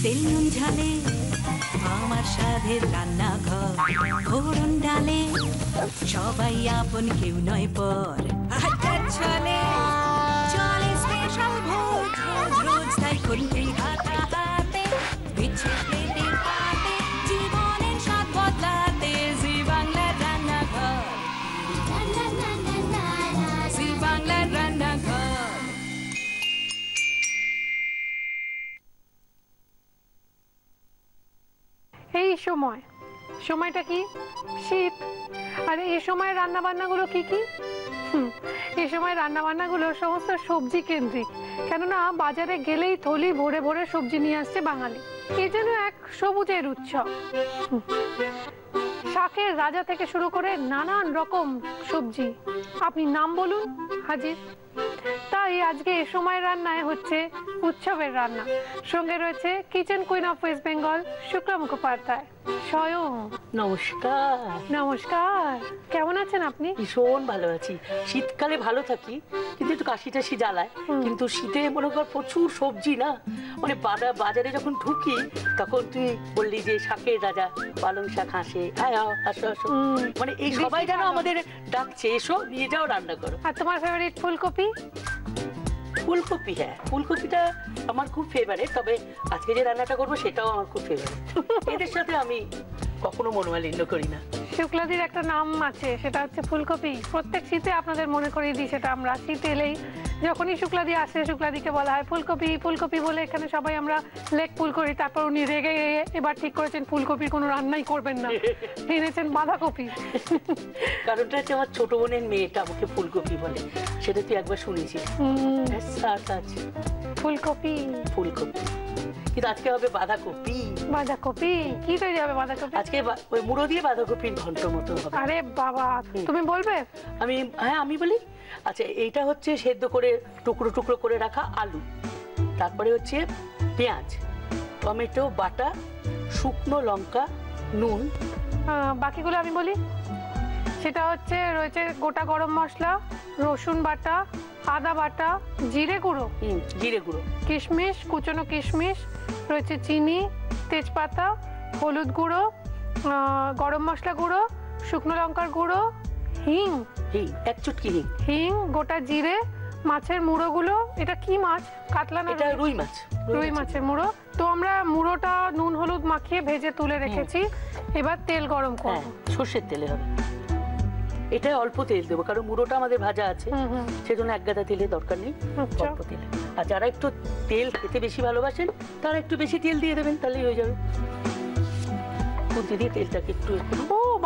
তেল নুন ঝালে আমার স্বাদের রান্নাঘর, ফোড়ন ডালে সবাই আপন, কেউ নয় পর। আড্ডার ছলে চলে স্পেশাল ভোজ, রোজ রোজ তাই খুন্তি হাতে বিচ্ছে প্লেটের পাতে, জীবনের স্বাদ বদলাতে জি বাংলার রান্নাঘর, জি বাংলার রান্নাঘর। এই সময়টা কি? শীত। আর এই সময় রান্না বান্নাগুলো কি কি? এই সময় রান্না বান্নাগুলো সমস্ত সবজি কেন্দ্রিক, কেননা বাজারে গেলেই থলি ভরে ভরে সবজি নিয়ে আসছে বাঙালি। এ যেন এক সবুজের উৎসব। শাকের রাজা থেকে শুরু করে নানান রকম সবজি, আপনি নাম বলুন, হাজির। তাই আজকে এ সময় রান্নায় হচ্ছে উৎসবের রান্না। সঙ্গে রয়েছে kitchen queen of West Bengal Shukla Mukhopadhyay স্বয়ং। নমস্কার। নমস্কার, কেমন আছেন আপনি? ভীষণ ভালো আছি। শীতকালে ভালো থাকি, কিন্তু একটু কাশি টাশি জ্বালায়। কিন্তু শীতে মনে কর প্রচুর সবজি না, মানে বাজারে যখন ঢুকি তখন তুই বললি যে শাকের রাজা, পালং শাক, হাসে আসো আসো, মানে এই সবাই যেন আমাদের ডাকছে, এসো নিয়ে যাও, রান্না করো। আর তোমার ফেভারিট ফুলকপি? ফুলকপি, হ্যাঁ ফুলকপিটা আমার খুব ফেভারিট, তবে আজকে যে রান্নাটা করবো সেটাও আমার খুব ফেভারিট। এদের সাথে আমি কখনো মনোমালিন্য করি না। শুক্লাদির একটা নাম আছে, সেটা হচ্ছে ফুলকপি। প্রত্যেক শীতে আপনাদের মনে করিয়ে দিই সেটা আমরা। শীত এলেই যখনই শুক্লাদি আসে, শুক্লাদিকে বলা হয় ফুলকপি। ফুলকপি বলে এখানে সবাই আমরা লেগ পুল করি। তারপর উনি রেগে এবার ঠিক করেছেন ফুলকপির কোনো রান্নাই করবেন না, এনেছেন বাঁধাকপি। কারণটা হচ্ছে আমার ছোট বোনের মেয়েটা আমাকে ফুলকপি বলে, সেটা তুই একবার শুনেছিস। ফুলকপি ফুলকপি, কিন্তু আজকে হবে বাঁধাকপি। বাঁধাকপি কি তৈরি হবে? বাঁধাকপি আজকে ওই মুড়ো দিয়ে বাঁধাকপির ঘন্ট মতো হবে। আরে বাবা, তুমি বলবে? হ্যাঁ আমি বলি। আচ্ছা, এইটা হচ্ছে সেদ্ধ করে টুকরো টুকরো করে রাখা আলু, তারপরে হচ্ছে পেঁয়াজ, টমেটো বাটা, শুকনো লঙ্কা, নুন। বাকিগুলো আমি বলি। সেটা হচ্ছে রয়েছে গোটা গরম মশলা, রসুন বাটা, আদা বাটা, জিরে গুঁড়ো, কিশমিশ, কুচনো কিশমিশ, রয়েছে চিনি, তেজপাতা, হলুদ গুঁড়ো, গরম মশলা গুঁড়ো, শুকনো লঙ্কার গুঁড়ো, হিং, এক চুটকি হিং, গোটা জিরে, মাছের মুড়োগুলো। এটা কি মাছ? কাতলা না? এটা রুই মাছ। রুই মাছের মুড়ো। তো আমরা মুড়োটা নুন হলুদ মাখিয়ে ভেজে তুলে রেখেছি। এবার তেল গরম করব। সর্ষের তেলে হবে। এটা অল্প তেল দেবো, কারণ মুড়োটা আমাদের ভাজা আছে, সেজন্য এক গাদা তেলের দরকার নেই, অল্প তেলে। আর যারা একটু তেল খেতে বেশি ভালোবাসেন তারা একটু বেশি তেল দিয়ে দেবেন, তাহলেই হয়ে যাবে। কুচি দিয়ে তেলটাকে একটু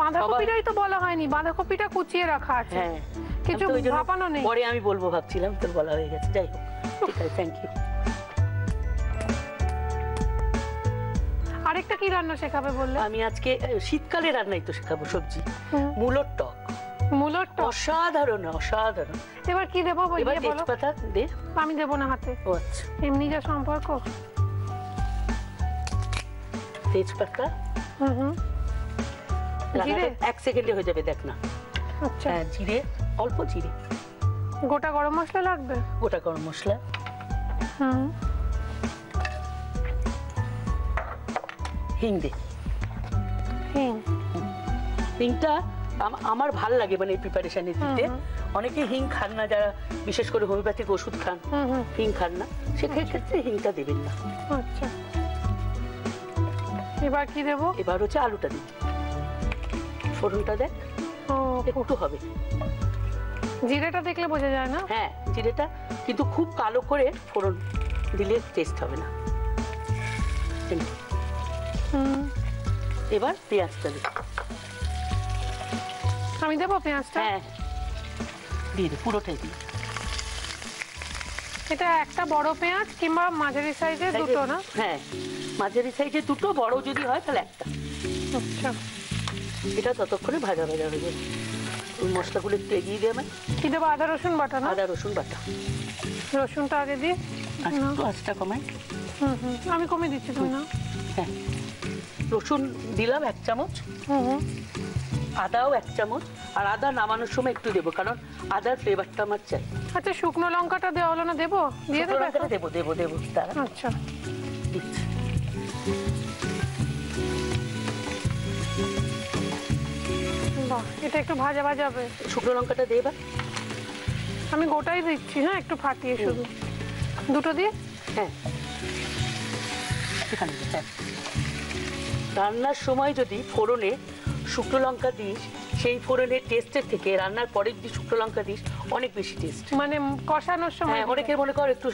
বাঁধাকপিটাই তো বলা হয়নি, বাঁধাকপিটা কুচিয়ে রাখা আছে। হ্যাঁ, কিছু ভাপানো নেই। পরে আমি বলবো ভাবছিলাম, তোর বলা হয়ে গেছে। যাই হোক, ঠিক আছে, থ্যাংক ইউ। আরেকটা কি রান্না শেখাবে বললে? আমি আজকে শীতকালে রান্নাই তো শেখাবো, সবজি মূলোর টক। মূলোর টক অসাধারণ অসাধারণ। এবার কি দেবো? এবার তেজপাতা দে। আমি দেবো না হাতে। ও আচ্ছা, এমনি যা সম্পর্ক। তেজপাতা, জিরে 1 সেকেন্ডে হয়ে যাবে, দেখ না। আচ্ছা, জিরে, অল্প জিরে। গোটা গরম মশলা লাগবে? গোটা গরম মশলা। হিং দে। হিংটা আমার ভাল লাগে, মানে এই প্রিপারেশনে দিতে। অনেকে হিং খান না, যারা বিশেষ করে হোমিওপ্যাথিক ওষুধ খান, হিং খান না, সেক্ষেত্রে হিংটা দেবেন না। আচ্ছা, এবার কি দেবো? এবার হচ্ছে আলুটা দিই। ফোড়নটা দেখ, একটু হবে। জিরেটা দেখলে বোঝা যায় না? হ্যাঁ, জিরেটা কিন্তু খুব কালো করে ফোড়ন দিলে টেস্ট হবে না। এবার পেঁয়াজটা দিই। আমি দেবো পেঁয়াজটা? হ্যাঁ, দিয়ে দে, পুরোটাই দিই। এটা একটা বড় পেঁয়াজ কিংবা মাঝারি সাইজের দুটো না? হ্যাঁ, মাঝারি সাইজের দুটো, বড় যদি হয় তাহলে একটা। আচ্ছা, এটা ততক্ষণে ভাজা ভাজা হয়ে যাবে। ওই মশলাগুলো একটু এগিয়ে দিয়ে আমি কি দেবো? আদা রসুন বাটা না? আদা রসুন বাটা। রসুনটা আগে দিই। একটু আঁচটা কমাই। আমি কমিয়ে দিচ্ছি, তুমি না? হ্যাঁ, রসুন দিলাম 1 চামচ। আদাও 1 চামচ, আর আদা নামানোর সময় একটু দেবো, কারণ আদার ফ্লেভারটা আমার চাই। আচ্ছা, শুকনো লঙ্কাটা দেওয়া হলো না, দেবো? দিয়ে দেবো? দেবো দেবো দেবো, দাঁড়া আচ্ছা, দিচ্ছি। বাহ, এটা একটু ভাজা ভাজা হবে। শুকনো লঙ্কাটা দিয়ে এবার। আমি গোটাই দিচ্ছি, হ্যাঁ, একটু ফাটিয়ে শুধু। দুটো দিয়ে? হ্যাঁ, এখানে দে, হ্যাঁ। রান্নার সময় যদি ফোড়নে শুকনো লঙ্কা দিস, সেই ফোড়নের টেস্টের থেকে রান্নার পরে যদি শুকনো লঙ্কা দিস অনেক বেশি টেস্ট। মানে কষানোর সময়? হ্যাঁ, অনেকের মনে কর একটু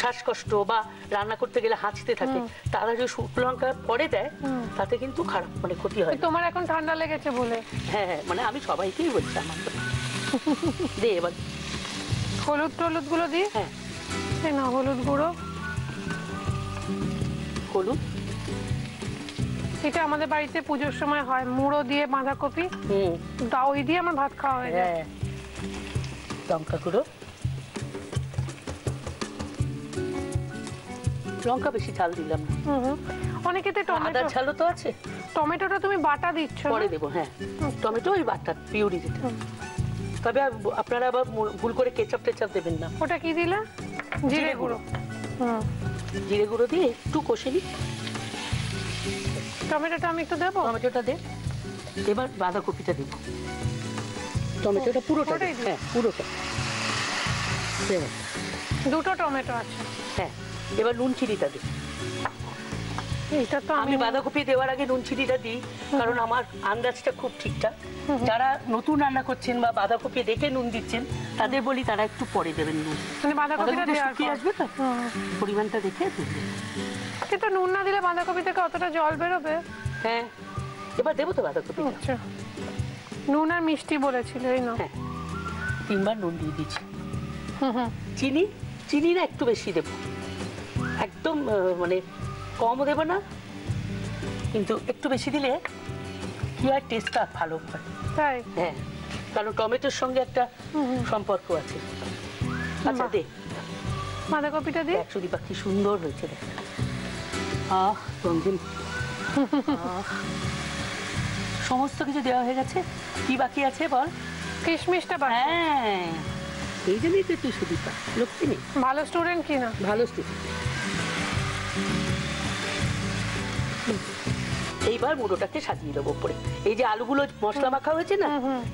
শ্বাসকষ্ট বা রান্না করতে গেলে হাঁচতে থাকে, তারা যদি শুকনো লঙ্কা পরে দেয় তাতে কিন্তু খারাপ, মানে ক্ষতি হয়। তোমার এখন ঠান্ডা লেগেছে বলে? হ্যাঁ হ্যাঁ, মানে আমি সবাইকেই বলছি আমার তো। দে এবার হলুদ টলুদ গুলো দিই? হ্যাঁ, এই না, হলুদ গুঁড়ো। হলুদ, এটা আমাদের বাড়িতে পুজোর সময় হয়, মুড়ো দিয়ে বাঁধাকপি দাও, ওই দিয়ে আমার ভাত খাওয়া হয়ে যায়। হ্যাঁ, লঙ্কা গুঁড়ো, লঙ্কা বেশি ঝাল দিলাম না। অনেকেতে টমেটো, আদার ঝালও তো আছে। টমেটোটা তুমি বাটা দিচ্ছ? পরে দেবো, হ্যাঁ, টমেটো ওই বাটা পিউরি দিতে। তবে আপনারা আবার ভুল করে কেচাপ টেচাপ দেবেন না। ওটা কি দিলে? জিরে গুঁড়ো। জিরে গুঁড়ো দিয়ে একটু কষে নিই। টমেটোটা আমি একটু দেবো? টমেটোটা দে, এবার বাঁধাকপিটা দেবো। টমেটোটা পুরোটা দে, হ্যাঁ পুরোটা। দুটো টমেটো আছে। হ্যাঁ, এবার নুন চিনিটা দে। এইটা তো আমি বাঁধাকপি দেওয়ার আগে নুন চিনিটা দিই, কারণ আমার আন্দাজটা খুব ঠিকঠাক। যারা নতুন রান্না করছেন বা বাঁধাকপি দেখে নুন দিচ্ছেন, তাদের বলি তারা একটু পরে দেবেন নুন। মানে বাঁধাকপিটা শুকিয়ে আসবে তো, পরিমাণটা দেখে দেবেন। কিন্তু নুন না দিলে বাঁধাকপি থেকে অতটা জল বেরোবে? হ্যাঁ, এবার দেবো তো বাঁধাকপি। আচ্ছা, নুন আর মিষ্টি বলেছিল, এই না? হ্যাঁ, 3 বার নুন দিয়ে দিচ্ছি। চিনি, চিনি না একটু বেশি দেবো, একদম মানে কমও দেবো না, কিন্তু একটু বেশি দিলে কি আর টেস্টটা ভালো হয়। তাই? হ্যাঁ, কারণ টমেটোর সঙ্গে একটা সম্পর্ক আছে। আচ্ছা দে, বাঁধাকপিটা দিয়ে। একচুয়ালি বা কি সুন্দর হয়েছে দেখ। আহ রঞ্জিন, সমস্ত কিছু দেওয়া হয়ে গেছে, কি বাকি আছে বল? কিশমিশটা বাকি। হ্যাঁ, এই জন্যই তো তুই সুদীপা, লক্ষ্মী। ভালো স্টুডেন্ট কিনা? ভালো স্টুডেন্ট। এইবার মুড়োটাকে সাজিয়ে দেবো উপরে। এই যে আলুগুলো মশলা মাখা হয়েছে না,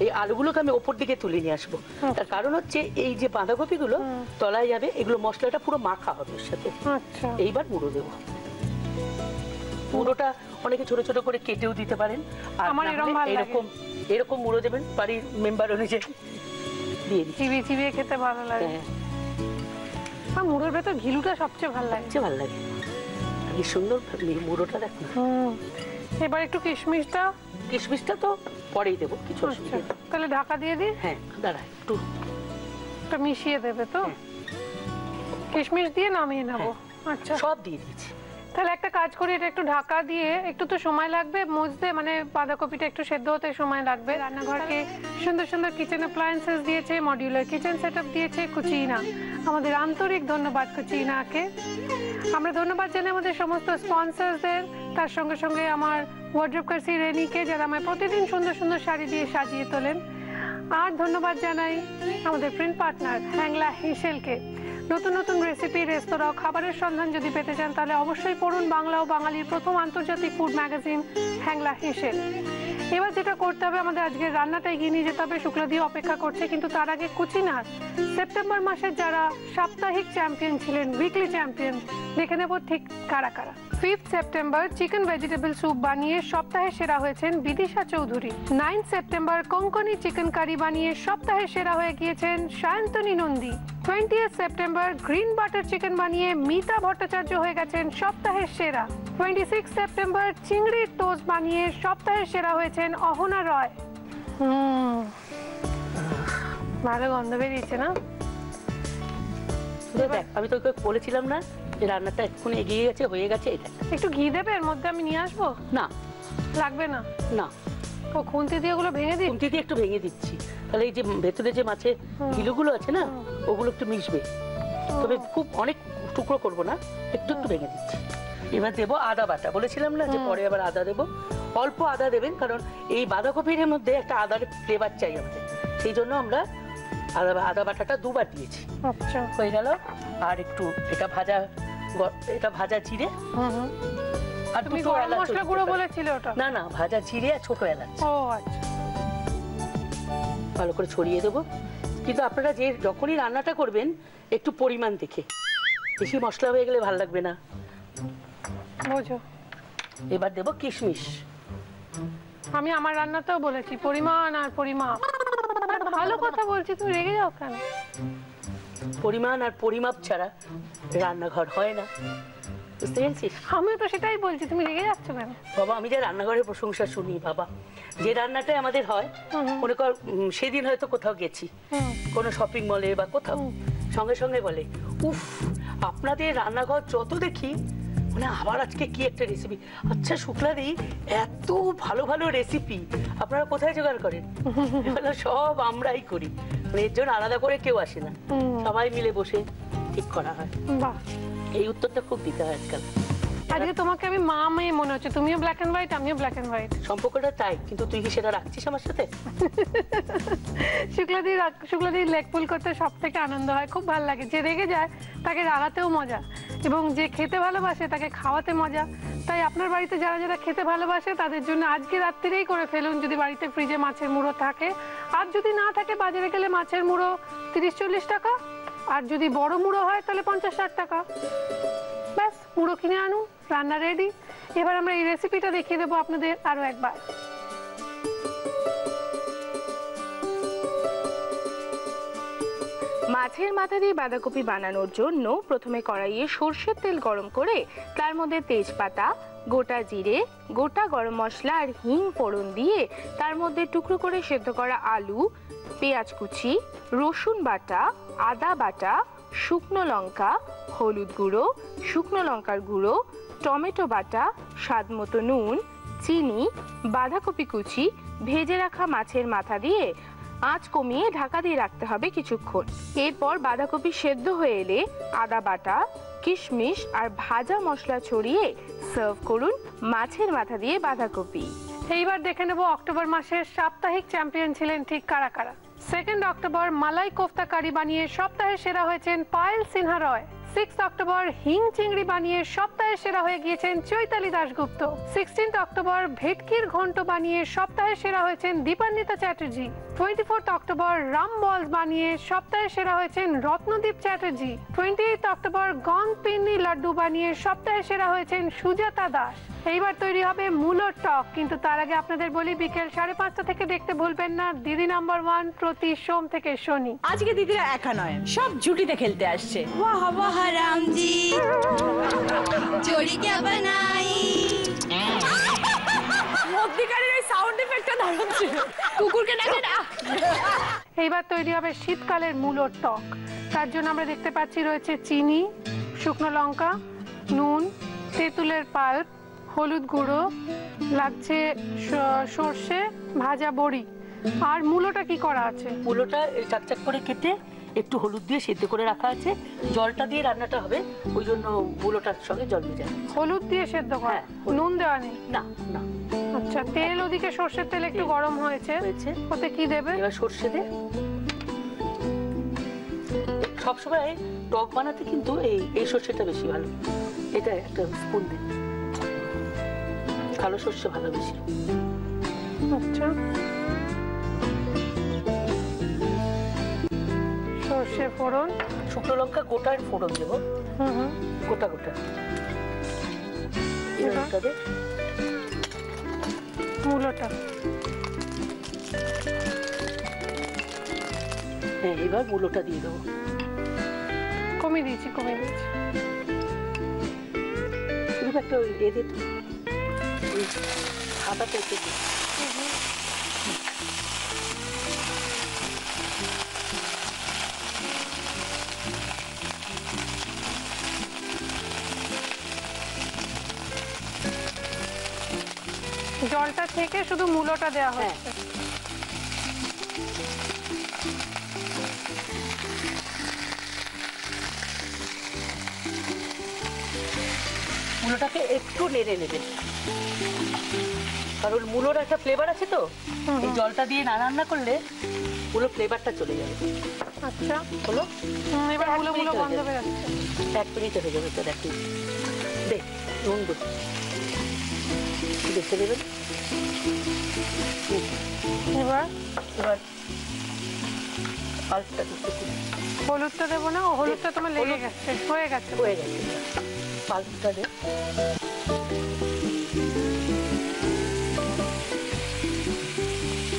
এই আলুগুলোকে আমি ওপর দিকে তুলে নিয়ে আসবো। তার কারণ হচ্ছে এই যে বাঁধাকপি গুলো তলায় যাবে, এগুলো মশলাটা পুরো মাখা হবে ওর সাথে। আচ্ছা, এইবার মুড়ো দেবো। মুড়োটা অনেকে ছোট ছোট করে কেটেও দিতে পারেন, আর আমার এরকম ভালো লাগে। এরকম এরকম মুড়ো দেবেন বাড়ির মেম্বার অনুযায়ী দিয়ে দিচ্ছি। চিবিয়ে চিবিয়ে খেতে ভালো লাগে। হ্যাঁ, আর মুড়োর ভেতর ঘিলুটা সবচেয়ে ভালো লাগে। সবচেয়ে ভালো লাগে। কি সুন্দর মুড়োটা দেখ না। এবার একটু কিশমিশটা। কিশমিশটা তো পরেই দেবো, কিছু অসুবিধা নেই। তাহলে ঢাকা দিয়ে দিই? হ্যাঁ, দাঁড়া একটু মিশিয়ে দেবে তো? কিশমিশ দিয়ে নামিয়ে নেবো। আচ্ছা, সব দিয়ে দিয়েছি। তাহলে একটা কাজ করি, এটা একটু ঢাকা দিয়ে, একটু তো সময় লাগবে মুছতে, মানে বাঁধাকপিটা একটু সেদ্ধ হতে সময় লাগবে। রান্নাঘরকে সুন্দর সুন্দর কিচেন অ্যাপ্লায়েন্সেস দিয়েছে, মডিউলার কিচেন সেটআপ দিয়েছে কুচিনা। আমাদের আন্তরিক ধন্যবাদ কুচিনাকে। আমরা ধন্যবাদ জানাই আমাদের সমস্ত স্পন্সরদের, তার সঙ্গে সঙ্গে আমার ওয়ার্ড্রোব কার্সি রেনিকে, যারা আমায় প্রতিদিন সুন্দর সুন্দর শাড়ি দিয়ে সাজিয়ে তোলেন। আর ধন্যবাদ জানাই আমাদের প্রিন্ট পার্টনার হ্যাংলা হিসেলকে। নতুন নতুন রেসিপি, রেস্তোরাঁ, খাবারের সন্ধান যদি পেতে চান, তাহলে অবশ্যই পড়ুন বাংলা ও বাঙালির প্রথম আন্তর্জাতিক ফুড ম্যাগাজিন হ্যাংলা হিসেল। এবার যেটা করতে হবে, আমাদের আজকের রান্নাটা এগিয়ে নিয়ে যেতে হবে। শুক্লা দিয়ে অপেক্ষা করছে, কিন্তু তার আগে কুচিনার সেপ্টেম্বর মাসের যারা সাপ্তাহিক চ্যাম্পিয়ন ছিলেন, উইকলি চ্যাম্পিয়ন, দেখে নেব ঠিক কারা কারা। 5 সেপ্টেম্বর চিকেন ভেজিটেবল স্যুপ বানিয়ে সপ্তাহে সেরা হয়েছেন Bidisha Chowdhury. 9 September Konkani chicken curry বানিয়ে সপ্তাহে সেরা হয়ে গিয়েছেন Sayantani Nandi. 20 September green butter chicken বানিয়ে মিতা ভট্টাচার্য হয়ে গেছেন সপ্তাহের সেরা। 26 সেপ্টেম্বর চিংড়ির টোস্ট বানিয়ে সপ্তাহের সেরা হয়েছেন অহনা রয়। ভালো গন্ধ বেরিয়েছে না? দেখ, আমি তোকে বলেছিলাম না যে রান্নাটা এক্ষুনি এগিয়ে গেছে, হয়ে গেছে। এটা একটু ঘি দেবে এর মধ্যে, আমি নিয়ে আসবো? না, লাগবে না। না, ও খুন্তি দিয়ে ওগুলো ভেঙে দিই? খুন্তি দিয়ে একটু ভেঙে দিচ্ছি, তাহলে এই যে ভেতরে যে মাছের গিলুগুলো আছে না, ওগুলো একটু মিশবে। তবে খুব অনেক টুকরো করবো না, একটু একটু ভেঙে দিচ্ছি। এবার দেবো আদা বাটা, বলেছিলাম না যে পরে আবার আদা দেবো। অল্প আদা দেবেন, কারণ এই বাঁধাকপির মধ্যে একটা আদার ফ্লেভার চাই আমাদের, সেই জন্য আমরা আদা বাটাটা 2 বার দিয়েছি। আচ্ছা, হয়ে গেল। আর একটু এটা ভাজা জিরে, আর তুমি দুটো গরম এলাচ মশলা গুঁড়ো বলেছিলে ওটা? না না, ভাজা জিরে আর ছোট এলাচ ও আচ্ছা, ভালো করে ছড়িয়ে দেবো। কিন্তু আপনারা যখনই রান্নাটা করবেন একটু পরিমাণ দেখে, বেশি মশলা হয়ে গেলে ভালো লাগবে না। বোঝো। এবার দেবো কিশমিশ। আমি আমার রান্নাতেও বলেছি পরিমাণ আর পরিমাপ। ভালো কথা বলছি, তুমি রেগে যাও কেন? পরিমাণ আর পরিমাপ ছাড়া রান্নাঘর হয় না, বুঝতে পেরেছিস? আমিও তো সেটাই বলছি, তুমি রেগে যাচ্ছ কেন? বাবা, আমি যে রান্নাঘরের প্রশংসা শুনি বাবা, যে রান্নাটাই আমাদের হয়, মনে কর সেদিন হয়তো কোথাও গেছি কোনো শপিং মলে বা কোথাও, সঙ্গে সঙ্গে বলে উফ আপনাদের রান্নাঘর যত দেখি মানে আবার আজকে কি একটা রেসিপি। আচ্ছা শুক্লাদি, এত ভালো ভালো রেসিপি আপনারা কোথায় জোগাড় করেন? সব আমরাই করি, মানে এর জন্য আলাদা করে কেউ আসে না, সবাই মিলে বসে ঠিক করা হয়। বাহ, এই উত্তরটা খুব দিতে হয় আজকাল। আজকে তোমাকে আমি মা মেয়ে মনে হচ্ছে, তুমিও ব্ল্যাক এন্ড হোয়াইট, আমিও ব্ল্যাক এন্ড হোয়াইট। সম্পর্কটা তাই, কিন্তু তুই কি সেটা রাখছিস আমার সাথে? শুক্লাদির লেগ পুল করতে সব থেকে আনন্দ হয়, খুব ভালো লাগে। যে রেগে যায় তাকে রাগাতেও মজা, এবং যে খেতে ভালোবাসে তাকে খাওয়াতে মজা। তাই আপনার বাড়িতে যারা যারা খেতে ভালোবাসে তাদের জন্য আজকে রাত্রিরেই করে ফেলুন, যদি বাড়িতে ফ্রিজে মাছের মুড়ো থাকে। আর যদি না থাকে, বাজারে গেলে মাছের মুড়ো 30-40 টাকা, আর যদি বড় মুড়ো হয় তাহলে 50-60 টাকা। ব্যাস, মুড়ো কিনে আনুন, রান্না রেডি। এবার আমরা এই রেসিপিটা দেখিয়ে দেবো আপনাদের আরো একবার। মাছের মাথা দিয়ে বাঁধাকপি বানানোর জন্য প্রথমে কড়াইয়ে সরষের তেল গরম করে তার মধ্যে তেজপাতা, গোটা জিরে, গোটা গরম মশলা আর হিং ফোড়ন দিয়ে তার মধ্যে টুকরো করে সেদ্ধ করা আলু, পেঁয়াজ কুচি, রসুন বাটা, আদা বাটা, শুকনো লঙ্কা, হলুদ গুঁড়ো, শুকনো লঙ্কার গুঁড়ো, টমেটো বাটা, স্বাদ মতো নুন, চিনি, বাঁধাকপি কুচি, ভেজে রাখা মাছের মাথা দিয়ে আঁচ কমিয়ে ঢাকা দিয়ে রাখতে হবে কিছুক্ষণ। এরপর বাঁধাকপি সেদ্ধ হয়ে এলে আদা বাটা, কিশমিশ আর ভাজা মশলা ছড়িয়ে সার্ভ করুন মাছের মাথা দিয়ে বাঁধাকপি। এইবার দেখে নেব অক্টোবর মাসের সাপ্তাহিক চ্যাম্পিয়ন ছিলেন ঠিক কারা কারা। 2 অক্টোবর মালাই কোফতা কারি বানিয়ে সপ্তাহে সেরা হয়েছেন পায়েল সিনহা রয়। 6 অক্টোবর হিং চিংড়ি বানিয়ে সপ্তাহে সেরা হয়ে গিয়েছেন চৈতালি দাশগুপ্ত। 16 অক্টোবর ভেটকির ঘন্ট বানিয়ে সপ্তাহে সেরা হয়েছেন দীপান্বিতা চ্যাটার্জি। 24 অক্টোবর রাম বলস বানিয়ে সপ্তাহে সেরা হয়েছেন রত্নদীপ চ্যাটার্জি। 28 অক্টোবর গন্ধ পিন্নি লাড্ডু বানিয়ে সপ্তাহে সেরা হয়েছেন সুজাতা দাস। এইবার তৈরি হবে মূলোর টক, কিন্তু তার আগে আপনাদের বলি বিকেল 5:30 থেকে দেখতে ভুলবেন না দিদি নাম্বার 1 প্রতি সোম থেকে শনি। আজকে দিদিরা একা নয়, সব জুটিতে খেলতে আসছে। वाह वाह राम जी जोड़ी क्या बनाई। মধ্যিকারের ওই সাউন্ড এফেক্টটা দারুণ ছিল। কুকুরকে ডাকে না। এইবার তৈরি হবে শীতকালের মূলোর টক। তার জন্য আমরা দেখতে পাচ্ছি রয়েছে চিনি, শুকনো লঙ্কা, নুন, তেঁতুলের পাল্প, হলুদ গুঁড়ো, লাগছে সর্ষে, ভাজা বড়ি। আর মূলোটা কি করা আছে? মূলোটা চাকচাক করে কেটে একটু হলুদ দিয়ে সেদ্ধ করে রাখা আছে। জলটা দিয়ে রান্নাটা হবে, ওই জন্য মূলোটার সঙ্গে জল দিয়ে যায়। হলুদ দিয়ে সেদ্ধ করা, হ্যাঁ, নুন দেওয়া নেই? না না। আচ্ছা, তেল ওদিকে সর্ষের তেল একটু গরম হয়েছে, ওতে কি দেবে? এবার সর্ষে দে। সবসময় টক বানাতে কিন্তু এই সর্ষেটা বেশি ভালো, এটা একটা স্পুন দে। কালো সর্ষে ভালো বেশি। আচ্ছা, সর্ষে ফোড়ন, শুকনো লঙ্কা গোটার ফোড়ন দেবো, গোটা গোটা। এবারটা দে মূলোটা। হ্যাঁ, এবার মূলোটা দিয়ে দেবো। কমিয়ে দিয়েছি। শুধু একটা ওই দিয়ে দে, ওই সাদা পেঁপে দে। জলটা থেকে শুধু মূলোটা দেওয়া হচ্ছে। মূলোটাকে একটু নেড়ে নেবেন। কারণ মূলোর একটা ফ্লেভার আছে তো, এই জলটা দিয়ে না রান্না করলে মূলো ফ্লেভারটা চলে যাবে। আচ্ছা হলো, এবার মুলো মুলো গন্ধ বেরোচ্ছে। 1 মিনিট হয়ে যাবে। তো দেখি দেখ নুন দেখে দেবেন। এবার এবার অল্পটা দিতে হলুদটা দেবো না? হলুদটা তোমার লেগে গেছে, হয়ে গেছে। পাল্পটা দে।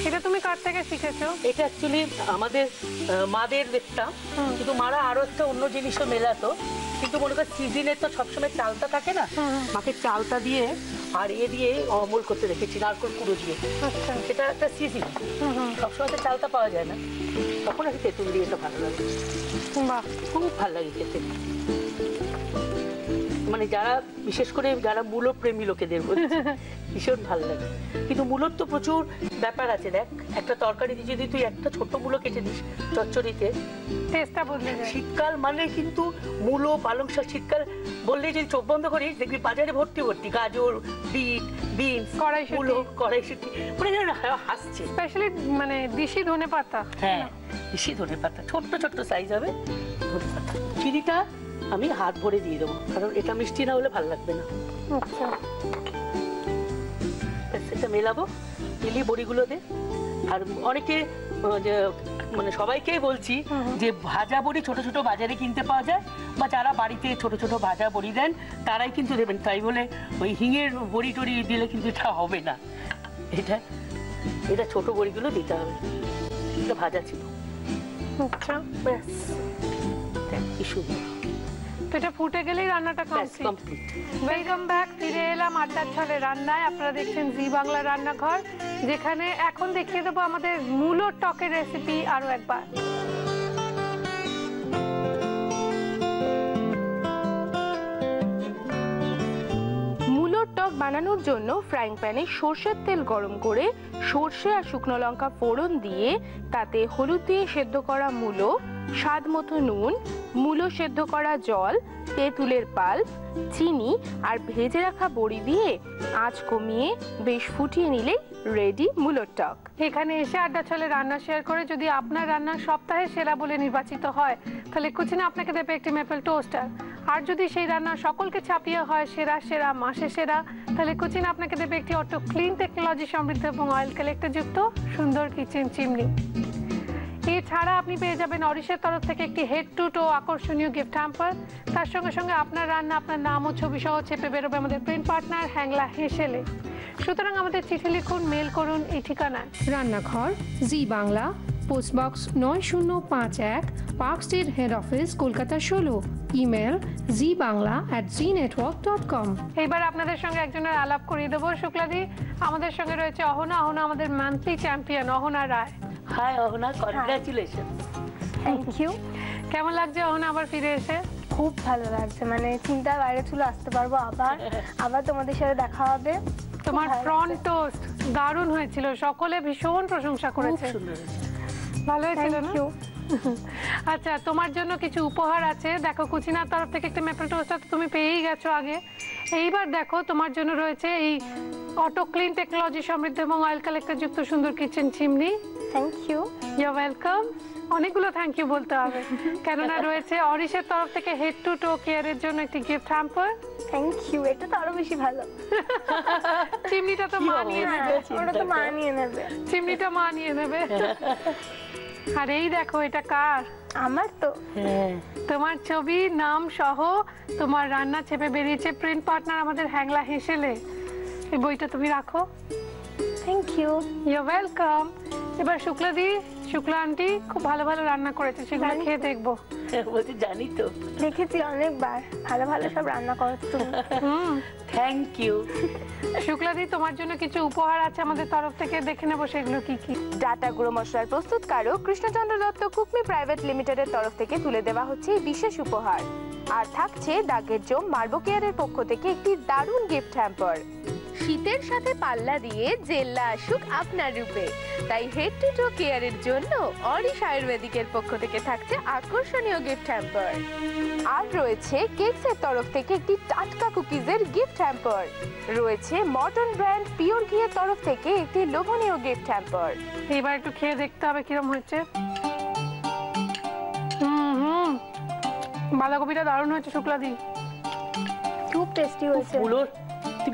এটা তুমি কার থেকে শিখেছো? এটা অ্যাকচুয়ালি আমাদের মাদের দেখতাম, কিন্তু মারা আরো একটা অন্য জিনিসও মেলাতো, কিন্তু মনে কর সিজনে তো সবসময় চালটা থাকে না, মাকে চালটা দিয়ে আর দিয়ে অমল করতে দেখেছি, নারকোল কুড়ো দিয়ে। সেটা একটা সিজন, সবসময় তো চালটা পাওয়া যায় না, তখন আর তেঁতুল দিয়ে তো ভালো লাগে। বাহ, খুব ভালো লাগে খেতে। মানে যারা বিশেষ করে যারা মূলো প্রেমী লোকেদের বলছে ভীষণ ভালো লাগে। কিন্তু মূলোর তো প্রচুর ব্যাপার আছে। দেখ, একটা তরকারিতে যদি তুই একটা ছোট মূলো কেটে দিস চচ্চড়িতে, টেস্টটা বদলে যায়। শীতকাল মানে কিন্তু মূলো, পালং শাক, শীতকাল বললে যদি চোখ বন্ধ করিস দেখবি বাজারে ভর্তি ভর্তি গাজর, বিট, বিনস, মূলো, কড়াইশুঁটি, মানে হাসছে। স্পেশালি মানে দেশি ধনেপাতা। হ্যাঁ, দেশি ধনেপাতা, ছোট্ট ছোট্ট সাইজ হবে ধনেপাতা। চিনিটা আমি হাত ভরে দিয়ে দেবো, কারণ এটা মিষ্টি না হলে ভালো লাগবে না। আচ্ছা, সেটা মেলাবো, মিলিয়ে বড়িগুলো দে। আর অনেকে মানে সবাইকেই বলছি যে ভাজা বড়ি ছোট ছোট বাজারে কিনতে পাওয়া যায়, বা যারা বাড়িতে ছোট ছোট ভাজা বড়ি দেন তারাই কিন্তু দেবেন। তাই বলে ওই হিঙের বড়ি টড়ি দিলে কিন্তু এটা হবে না। এটা ছোট বড়িগুলো দিতে হবে। এটা ভাজা ছিল। আচ্ছা, ব্যাস, দেখ কি সুন্দর। তো এটা ফুটে গেলেই রান্নাটা কমপ্লিট। ওয়েলকাম ব্যাক, ফিরে এলাম আড্ডার ছলে রান্নায়। আপনারা দেখছেন জি বাংলা রান্নাঘর, যেখানে এখন দেখিয়ে দেবো আমাদের মূলোর টকের রেসিপি আরো একবার। মূলোর টক বানানোর জন্য ফ্রাইং প্যানে সর্ষের তেল গরম করে সর্ষে আর শুকনো লঙ্কা ফোড়ন দিয়ে তাতে হলুদ দিয়ে সেদ্ধ করা মূলো, স্বাদ মতো নুন, মূলো সেদ্ধ করা জল, তেঁতুলের পাল্প, চিনি আর ভেজে রাখা বড়ি দিয়ে আঁচ কমিয়ে বেশ ফুটিয়ে নিলেই রেডি মূলোর টক। এখানে এসে আড্ডা ছলে রান্না শেয়ার করে যদি আপনার রান্না সপ্তাহে সেরা বলে নির্বাচিত হয়, তাহলে কুচিনা আপনাকে দেবে একটি মেপল টোস্টার। আর যদি সেই রান্না সকলকে ছাপিয়ে হয় সেরা সেরা মাসে সেরা, তাহলে কুচিনা আপনাকে দেবে একটি অটো ক্লিন টেকনোলজি সমৃদ্ধ এবং অয়েল কালেক্টর যুক্ত সুন্দর কিচেন চিমনি। এছাড়া আপনি পেয়ে যাবেন অরিশের তরফ থেকে একটি হেড টু টো আকর্ষণীয় গিফট হ্যাম্পার। তার সঙ্গে সঙ্গে আপনার রান্না, আপনার নাম ও ছবি সহ চেপে বেরোবে আমাদের প্রিন্ট পার্টনার হ্যাংলা হেসেলে। সুতরাং আমাদের চিঠি লিখুন, মেল করুন এই ঠিকানায়। রান্নাঘর, Zee Bangla, postbox 9051, park street, head office, Kolkata 16। Email zbangla@znetwork.com। এইবার আপনাদের সঙ্গে একজনের আলাপ করিয়ে দেবো। শুক্লাদি, আমাদের সঙ্গে রয়েছে অহনা। অহনা আমাদের monthly champion, Ahana Roy. Hi Ahana, congratulation. Thank you. কেমন লাগছে অহনা আবার ফিরে এসে? খুব ভালো লাগছে, মানে চিন্তার বাইরে ছিল, আসতে পারবো আবার তোমাদের সাথে দেখা হবে। তোমার ফ্রন্ট টোস্ট দারুণ হয়েছিল, সকলে ভীষণ প্রশংসা করেছে। ভালো হয়েছিল না? আচ্ছা, তোমার জন্য কিছু উপহার আছে। দেখো, কুচিনার তরফ থেকে একটা মেপল টোস্টার তুমি পেয়েই গেছো আগে। এইবার দেখো, তোমার জন্য রয়েছে এই অটো ক্লিন টেকনোলজি সমৃদ্ধ এবং অয়েল কালেক্টর যুক্ত সুন্দর kitchen chimney. Thank you. You are welcome. অনেকগুলো থ্যাংক ইউ বলতে হবে, কেননা রয়েছে অরিশের তরফ থেকে হেড টু টো কেয়ারের জন্য একটি গিফট হ্যাম্পার। থ্যাংক ইউ, এটা তো আরো বেশি ভালো। চিমনিটা তো মা নিয়ে নেবে। ওটা তো মা নিয়ে নেবে, চিমনিটা মা নিয়ে নেবে। আর এই দেখো, এটা কার? আমার তো। তোমার ছবি, নাম সহ তোমার রান্না চেপে বেরিয়েছে প্রিন্ট পার্টনার আমাদের হ্যাংলা হেসেলে। এই বইটা তুমি রাখো। Thank you. You are welcome. এবার শুক্লাদি, শুক্লা আন্টি খুব ভালো ভালো রান্না করেছে, সেগুলো খেয়ে দেখবো। বলছি জানি তো, দেখেছি অনেকবার, ভালো ভালো সব রান্না করো তুমি। Thank you. শুক্লাদি, তোমার জন্য কিছু উপহার আছে আমাদের তরফ থেকে, দেখে নেবো সেগুলো কি কি। ডাটা গুঁড়ো মশলার প্রস্তুতকারক কৃষ্ণচন্দ্র দত্ত কুকমি প্রাইভেট লিমিটেডের তরফ থেকে তুলে দেওয়া হচ্ছে এই বিশেষ উপহার। আর থাকছে দাগের জম মার্বো কেয়ারের পক্ষ থেকে একটি দারুণ গিফট হ্যাম্পার। শীতের সাথে পাল্লা দিয়ে জেল্লা আসুক আপনার রূপে, তাই হেড টু টো কেয়ারের জন্য অরিশ আয়ুর্বেদিকের পক্ষ থেকে থাকছে আকর্ষণীয় গিফট হ্যাম্পার। আর রয়েছে কেকসের তরফ থেকে একটি টাটকা কুকিজের গিফট হ্যাম্পার। রয়েছে মর্টন ব্র্যান্ড পিওর ঘিয়ের তরফ থেকে একটি লোভনীয় গিফট হ্যাম্পার। এবার একটু খেয়ে দেখতে হবে কিরম হয়েছে। বাঁধাকপিটা দারুণ হয়েছে শুক্লাদি, খুব টেস্টি হয়েছে।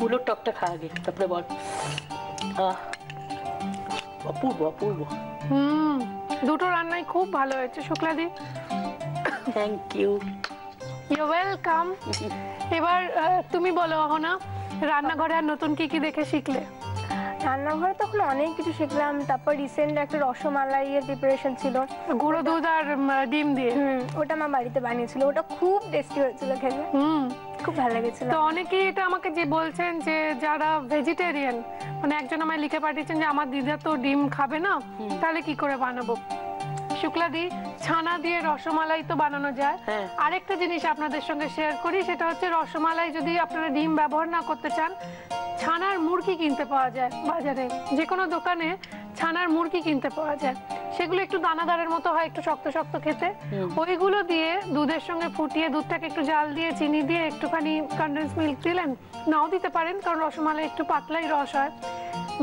বুলোর টকটা খা আগে, তারপরে বল। অপূর্ব অপূর্ব। দুটো রান্নাই খুব ভালো হয়েছে শুক্লাদি। Thank you. You welcome. এবার তুমি বলো অহনা, রান্নাঘরে আর নতুন কি কি দেখে শিখলে? রান্নাঘরে তখন অনেক কিছু শিখলাম। তারপর রিসেন্ট একটা রসমালাইয়ের প্রিপারেশন ছিল, গুঁড়ো দুধ আর ডিম দিয়ে। ওটা মা বাড়িতে বানিয়েছিল, ওটা খুব টেস্টি হয়েছিল খেতে, খুব ভালো লেগেছিল। তো অনেকেই এটা আমাকে যে বলছেন যে যারা ভেজিটেরিয়ান, মানে একজন আমায় লিখে পাঠিয়েছেন যে আমার দিদা তো ডিম খাবে না, তাহলে কি করে বানাবো? শুক্লাদি, ছানা দিয়ে রসমালাই তো বানানো যায়। আরেকটা জিনিস আপনাদের সঙ্গে শেয়ার করি, সেটা হচ্ছে রসমালাই যদি আপনারা ডিম ব্যবহার না করতে চান, ছানার মুরগি কিনতে পাওয়া যায় বাজারে, যে কোনো দোকানে ছানার মুরগি কিনতে পাওয়া যায়। সেগুলো একটু দানাদারের মতো হয়, একটু শক্ত শক্ত খেতে। ওইগুলো দিয়ে দুধের সঙ্গে ফুটিয়ে, দুধটাকে একটু জাল দিয়ে চিনি দিয়ে একটুখানি কনডেন্স মিল্ক দিলেন, নাও দিতে পারেন কারণ রসমালাই একটু পাতলাই রস হয়,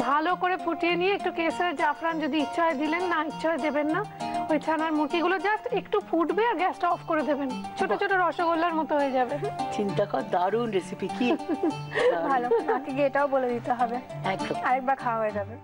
ভালো করে ফুটিয়ে নিয়ে একটু কেসর জাফরান যদি ইচ্ছা হয় দিলেন, না ইচ্ছা হয় দেবেন না। ওই ছানার মুরগিগুলো জাস্ট একটু ফুটবে আর গ্যাসটা অফ করে দেবেন, ছোট ছোট রসগোল্লার মতো হয়ে যাবে। চিন্তা কর, দারুণ রেসিপি। কি ভালো, মাকে গিয়ে এটাও বলে দিতে হবে, একদম আরেকবার খাওয়া হয়ে যাবে।